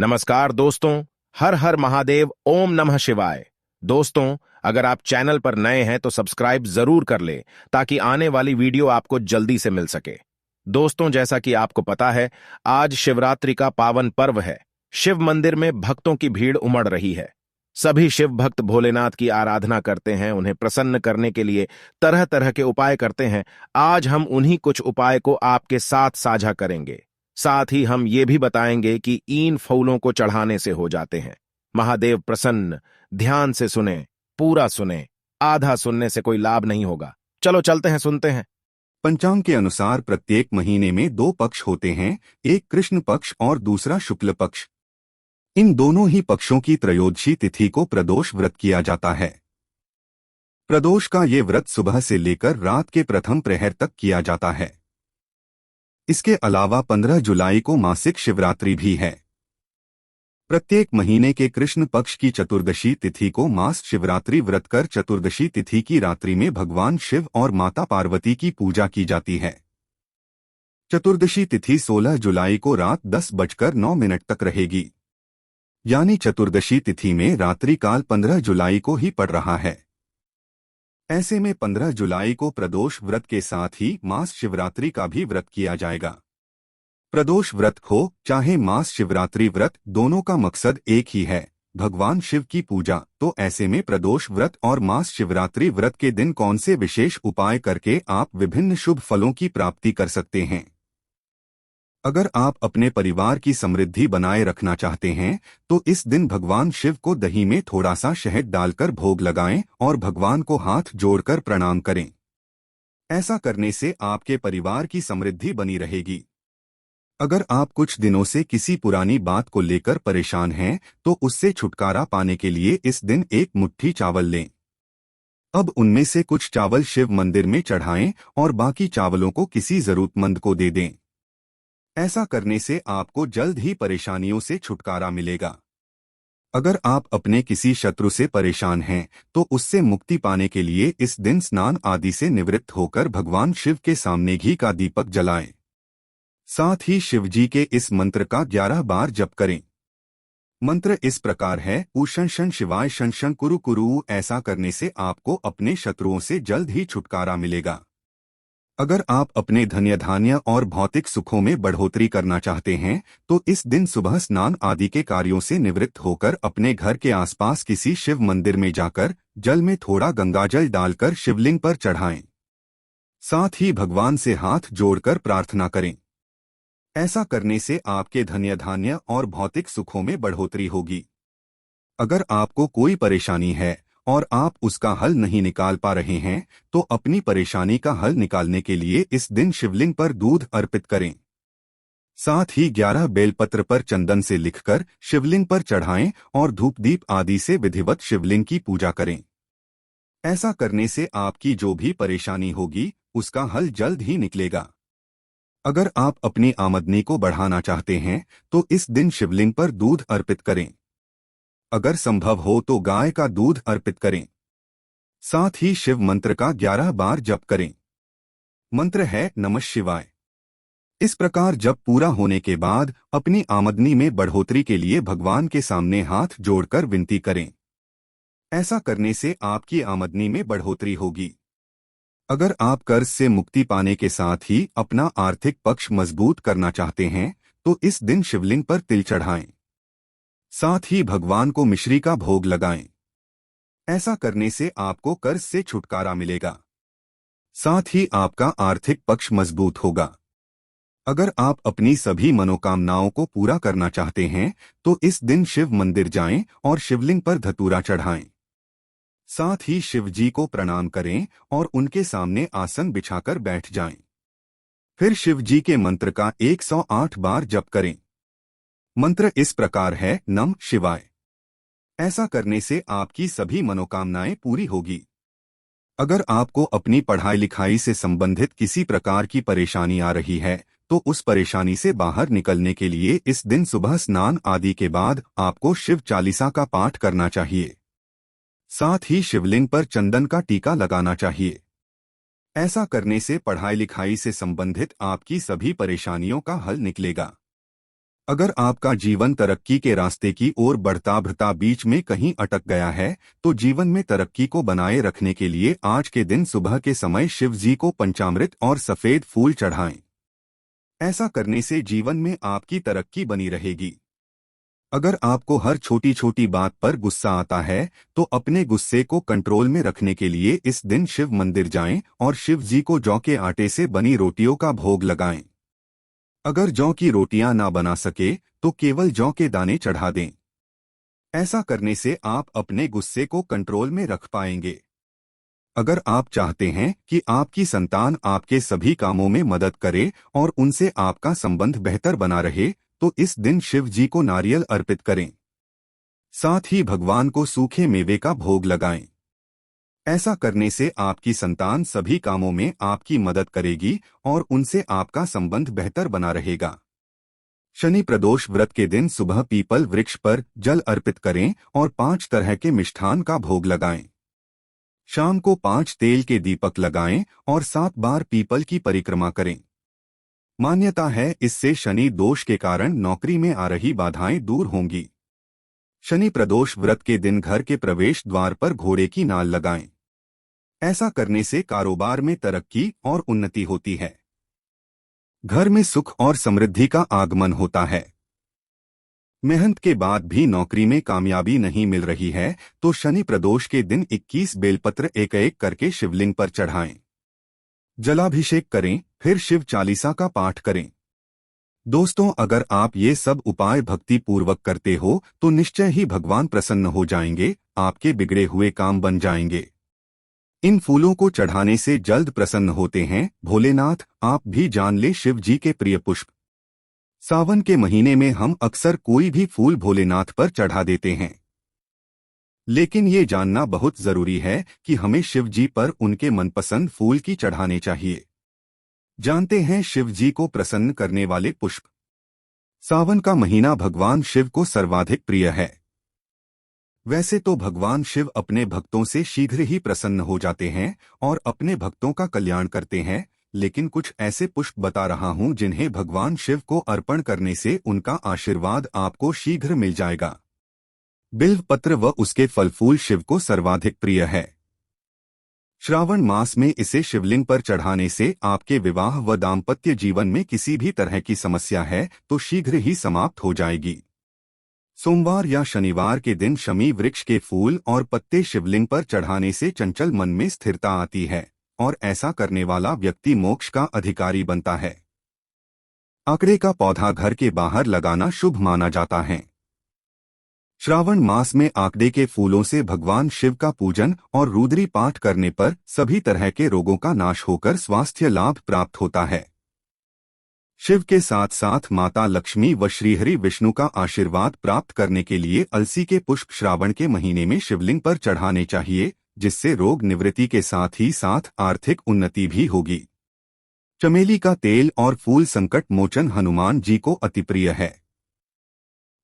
नमस्कार दोस्तों। हर हर महादेव, ओम नमः शिवाय। दोस्तों, अगर आप चैनल पर नए हैं तो सब्सक्राइब जरूर कर लें ताकि आने वाली वीडियो आपको जल्दी से मिल सके। दोस्तों, जैसा कि आपको पता है, आज शिवरात्रि का पावन पर्व है। शिव मंदिर में भक्तों की भीड़ उमड़ रही है। सभी शिव भक्त भोलेनाथ की आराधना करते हैं, उन्हें प्रसन्न करने के लिए तरह तरह के उपाय करते हैं। आज हम उन्हीं कुछ उपाय को आपके साथ साझा करेंगे। साथ ही हम ये भी बताएंगे कि इन फूलों को चढ़ाने से हो जाते हैं महादेव प्रसन्न। ध्यान से सुने, पूरा सुने, आधा सुनने से कोई लाभ नहीं होगा। चलो चलते हैं, सुनते हैं। पंचांग के अनुसार प्रत्येक महीने में 2 पक्ष होते हैं, एक कृष्ण पक्ष और दूसरा शुक्ल पक्ष। इन दोनों ही पक्षों की त्रयोदशी तिथि को प्रदोष व्रत किया जाता है। प्रदोष का ये व्रत सुबह से लेकर रात के प्रथम प्रहर तक किया जाता है। इसके अलावा 15 जुलाई को मासिक शिवरात्रि भी है। प्रत्येक महीने के कृष्ण पक्ष की चतुर्दशी तिथि को मास शिवरात्रि व्रत कर चतुर्दशी तिथि की रात्रि में भगवान शिव और माता पार्वती की पूजा की जाती है। चतुर्दशी तिथि 16 जुलाई को रात 10:09 तक रहेगी, यानी चतुर्दशी तिथि में रात्रि काल 15 जुलाई को ही पड़ रहा है। ऐसे में 15 जुलाई को प्रदोष व्रत के साथ ही मास शिवरात्रि का भी व्रत किया जाएगा। प्रदोष व्रत हो चाहे मास शिवरात्रि व्रत, दोनों का मकसद एक ही है, भगवान शिव की पूजा। तो ऐसे में प्रदोष व्रत और मास शिवरात्रि व्रत के दिन कौन से विशेष उपाय करके आप विभिन्न शुभ फलों की प्राप्ति कर सकते हैं। अगर आप अपने परिवार की समृद्धि बनाए रखना चाहते हैं तो इस दिन भगवान शिव को दही में थोड़ा सा शहद डालकर भोग लगाएं और भगवान को हाथ जोड़कर प्रणाम करें। ऐसा करने से आपके परिवार की समृद्धि बनी रहेगी। अगर आप कुछ दिनों से किसी पुरानी बात को लेकर परेशान हैं तो उससे छुटकारा पाने के लिए इस दिन एक मुट्ठी चावल लें। अब उनमें से कुछ चावल शिव मंदिर में चढ़ाएं और बाकी चावलों को किसी जरूरतमंद को दे दें। ऐसा करने से आपको जल्द ही परेशानियों से छुटकारा मिलेगा। अगर आप अपने किसी शत्रु से परेशान हैं तो उससे मुक्ति पाने के लिए इस दिन स्नान आदि से निवृत्त होकर भगवान शिव के सामने घी का दीपक जलाएं। साथ ही शिवजी के इस मंत्र का 11 बार जप करें। मंत्र इस प्रकार है, ऊ शन शन शिवाय शन शन कुरु कुरु। ऐसा करने से आपको अपने शत्रुओं से जल्द ही छुटकारा मिलेगा। अगर आप अपने धन्य धान्य और भौतिक सुखों में बढ़ोतरी करना चाहते हैं तो इस दिन सुबह स्नान आदि के कार्यों से निवृत्त होकर अपने घर के आसपास किसी शिव मंदिर में जाकर जल में थोड़ा गंगाजल डालकर शिवलिंग पर चढ़ाएं। साथ ही भगवान से हाथ जोड़कर प्रार्थना करें। ऐसा करने से आपके धन्य धान्य और भौतिक सुखों में बढ़ोतरी होगी। अगर आपको कोई परेशानी है और आप उसका हल नहीं निकाल पा रहे हैं तो अपनी परेशानी का हल निकालने के लिए इस दिन शिवलिंग पर दूध अर्पित करें। साथ ही 11 बेलपत्र पर चंदन से लिखकर शिवलिंग पर चढ़ाएं और धूप दीप आदि से विधिवत शिवलिंग की पूजा करें। ऐसा करने से आपकी जो भी परेशानी होगी उसका हल जल्द ही निकलेगा। अगर आप अपनी आमदनी को बढ़ाना चाहते हैं तो इस दिन शिवलिंग पर दूध अर्पित करें। अगर संभव हो तो गाय का दूध अर्पित करें। साथ ही शिव मंत्र का 11 बार जप करें। मंत्र है नमः शिवाय। इस प्रकार जप पूरा होने के बाद अपनी आमदनी में बढ़ोतरी के लिए भगवान के सामने हाथ जोड़कर विनती करें। ऐसा करने से आपकी आमदनी में बढ़ोतरी होगी। अगर आप कर्ज से मुक्ति पाने के साथ ही अपना आर्थिक पक्ष मजबूत करना चाहते हैं तो इस दिन शिवलिंग पर तिल चढ़ाएं। साथ ही भगवान को मिश्री का भोग लगाएं। ऐसा करने से आपको कर्ज से छुटकारा मिलेगा। साथ ही आपका आर्थिक पक्ष मजबूत होगा। अगर आप अपनी सभी मनोकामनाओं को पूरा करना चाहते हैं तो इस दिन शिव मंदिर जाएं और शिवलिंग पर धतूरा चढ़ाएं। साथ ही शिवजी को प्रणाम करें और उनके सामने आसन बिछाकर बैठ जाएं। फिर शिवजी के मंत्र का 108 बार जप करें। मंत्र इस प्रकार है, नमः शिवाय। ऐसा करने से आपकी सभी मनोकामनाएं पूरी होगी। अगर आपको अपनी पढ़ाई लिखाई से संबंधित किसी प्रकार की परेशानी आ रही है तो उस परेशानी से बाहर निकलने के लिए इस दिन सुबह स्नान आदि के बाद आपको शिव चालीसा का पाठ करना चाहिए। साथ ही शिवलिंग पर चंदन का टीका लगाना चाहिए। ऐसा करने से पढ़ाई लिखाई से संबंधित आपकी सभी परेशानियों का हल निकलेगा। अगर आपका जीवन तरक्की के रास्ते की ओर बढ़ता बढ़ता बीच में कहीं अटक गया है, तो जीवन में तरक्की को बनाए रखने के लिए आज के दिन सुबह के समय शिव जी को पंचामृत और सफेद फूल चढ़ाएं। ऐसा करने से जीवन में आपकी तरक्की बनी रहेगी। अगर आपको हर छोटी छोटी बात पर गुस्सा आता है, तो अपने गुस्से को कंट्रोल में रखने के लिए इस दिन शिव मंदिर जाएं और शिव जी को जौ के आटे से बनी रोटियों का भोग लगाएं। अगर जौ की रोटियां ना बना सके, तो केवल जौ के दाने चढ़ा दें। ऐसा करने से आप अपने गुस्से को कंट्रोल में रख पाएंगे। अगर आप चाहते हैं कि आपकी संतान आपके सभी कामों में मदद करे और उनसे आपका संबंध बेहतर बना रहे, तो इस दिन शिव जी को नारियल अर्पित करें। साथ ही भगवान को सूखे मेवे का भोग लगाएं। ऐसा करने से आपकी संतान सभी कामों में आपकी मदद करेगी और उनसे आपका संबंध बेहतर बना रहेगा। शनि प्रदोष व्रत के दिन सुबह पीपल वृक्ष पर जल अर्पित करें और 5 तरह के मिष्ठान का भोग लगाएं। शाम को 5 तेल के दीपक लगाएं और 7 बार पीपल की परिक्रमा करें। मान्यता है, इससे शनि दोष के कारण नौकरी में आ रही बाधाएं दूर होंगी। शनि प्रदोष व्रत के दिन घर के प्रवेश द्वार पर घोड़े की नाल लगाएं। ऐसा करने से कारोबार में तरक्की और उन्नति होती है। घर में सुख और समृद्धि का आगमन होता है। मेहनत के बाद भी नौकरी में कामयाबी नहीं मिल रही है, तो शनि प्रदोष के दिन 21 बेलपत्र एक एक करके शिवलिंग पर चढ़ाएं। जलाभिषेक करें, फिर शिव चालीसा का पाठ करें। दोस्तों, अगर आप ये सब उपाय भक्ति पूर्वक करते हो, तो निश्चय ही भगवान प्रसन्न हो जाएंगे, आपके बिगड़े हुए काम बन जाएंगे। इन फूलों को चढ़ाने से जल्द प्रसन्न होते हैं भोलेनाथ। आप भी जान ले शिव जी के प्रिय पुष्प। सावन के महीने में हम अक्सर कोई भी फूल भोलेनाथ पर चढ़ा देते हैं, लेकिन ये जानना बहुत जरूरी है कि हमें शिव जी पर उनके मनपसंद फूल की चढ़ाने चाहिए। जानते हैं शिव जी को प्रसन्न करने वाले पुष्प। सावन का महीना भगवान शिव को सर्वाधिक प्रिय है। वैसे तो भगवान शिव अपने भक्तों से शीघ्र ही प्रसन्न हो जाते हैं और अपने भक्तों का कल्याण करते हैं, लेकिन कुछ ऐसे पुष्प बता रहा हूं जिन्हें भगवान शिव को अर्पण करने से उनका आशीर्वाद आपको शीघ्र मिल जाएगा। बिल्व पत्र व उसके फल फूल शिव को सर्वाधिक प्रिय है। श्रावण मास में इसे शिवलिंग पर चढ़ाने से आपके विवाह व दाम्पत्य जीवन में किसी भी तरह की समस्या है तो शीघ्र ही समाप्त हो जाएगी। सोमवार या शनिवार के दिन शमी वृक्ष के फूल और पत्ते शिवलिंग पर चढ़ाने से चंचल मन में स्थिरता आती है और ऐसा करने वाला व्यक्ति मोक्ष का अधिकारी बनता है। आकड़े का पौधा घर के बाहर लगाना शुभ माना जाता है। श्रावण मास में आकड़े के फूलों से भगवान शिव का पूजन और रुद्री पाठ करने पर सभी तरह के रोगों का नाश होकर स्वास्थ्य लाभ प्राप्त होता है। शिव के साथ साथ माता लक्ष्मी व श्रीहरि विष्णु का आशीर्वाद प्राप्त करने के लिए अलसी के पुष्प श्रावण के महीने में शिवलिंग पर चढ़ाने चाहिए, जिससे रोग निवृत्ति के साथ ही साथ आर्थिक उन्नति भी होगी। चमेली का तेल और फूल संकट मोचन हनुमान जी को अति प्रिय है।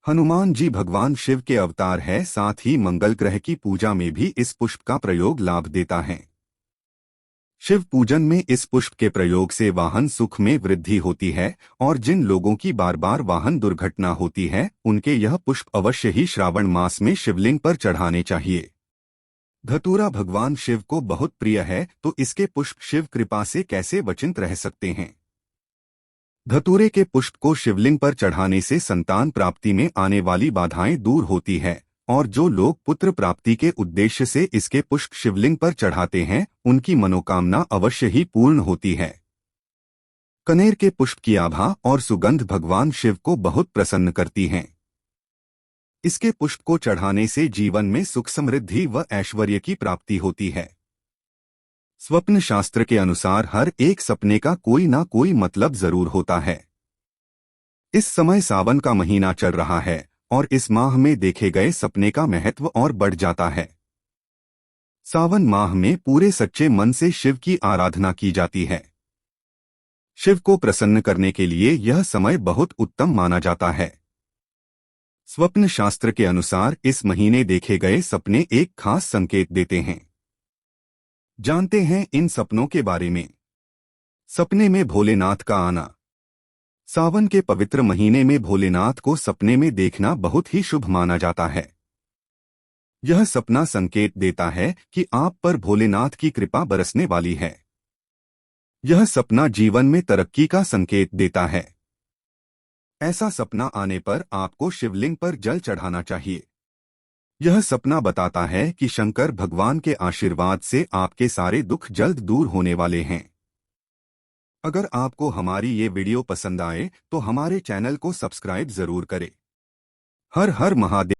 हनुमान जी भगवान शिव के अवतार है, साथ ही मंगल ग्रह की पूजा में भी इस पुष्प का प्रयोग लाभ देता है। शिव पूजन में इस पुष्प के प्रयोग से वाहन सुख में वृद्धि होती है और जिन लोगों की बार बार वाहन दुर्घटना होती है उनके यह पुष्प अवश्य ही श्रावण मास में शिवलिंग पर चढ़ाने चाहिए। धतूरा भगवान शिव को बहुत प्रिय है, तो इसके पुष्प शिव कृपा से कैसे वंचित रह सकते हैं। धतूरे के पुष्प को शिवलिंग पर चढ़ाने से संतान प्राप्ति में आने वाली बाधाएं दूर होती है और जो लोग पुत्र प्राप्ति के उद्देश्य से इसके पुष्प शिवलिंग पर चढ़ाते हैं उनकी मनोकामना अवश्य ही पूर्ण होती है। कनेर के पुष्प की आभा और सुगंध भगवान शिव को बहुत प्रसन्न करती हैं। इसके पुष्प को चढ़ाने से जीवन में सुख समृद्धि व ऐश्वर्य की प्राप्ति होती है। स्वप्न शास्त्र के अनुसार हर एक सपने का कोई ना कोई मतलब जरूर होता है। इस समय सावन का महीना चल रहा है और इस माह में देखे गए सपने का महत्व और बढ़ जाता है। सावन माह में पूरे सच्चे मन से शिव की आराधना की जाती है। शिव को प्रसन्न करने के लिए यह समय बहुत उत्तम माना जाता है। स्वप्न शास्त्र के अनुसार इस महीने देखे गए सपने एक खास संकेत देते हैं। जानते हैं इन सपनों के बारे में। सपने में भोलेनाथ का आना। सावन के पवित्र महीने में भोलेनाथ को सपने में देखना बहुत ही शुभ माना जाता है। यह सपना संकेत देता है कि आप पर भोलेनाथ की कृपा बरसने वाली है। यह सपना जीवन में तरक्की का संकेत देता है। ऐसा सपना आने पर आपको शिवलिंग पर जल चढ़ाना चाहिए। यह सपना बताता है कि शंकर भगवान के आशीर्वाद से आपके सारे दुख जल्द दूर होने वाले हैं। अगर आपको हमारी ये वीडियो पसंद आए तो हमारे चैनल को सब्सक्राइब जरूर करें। हर हर महादेव।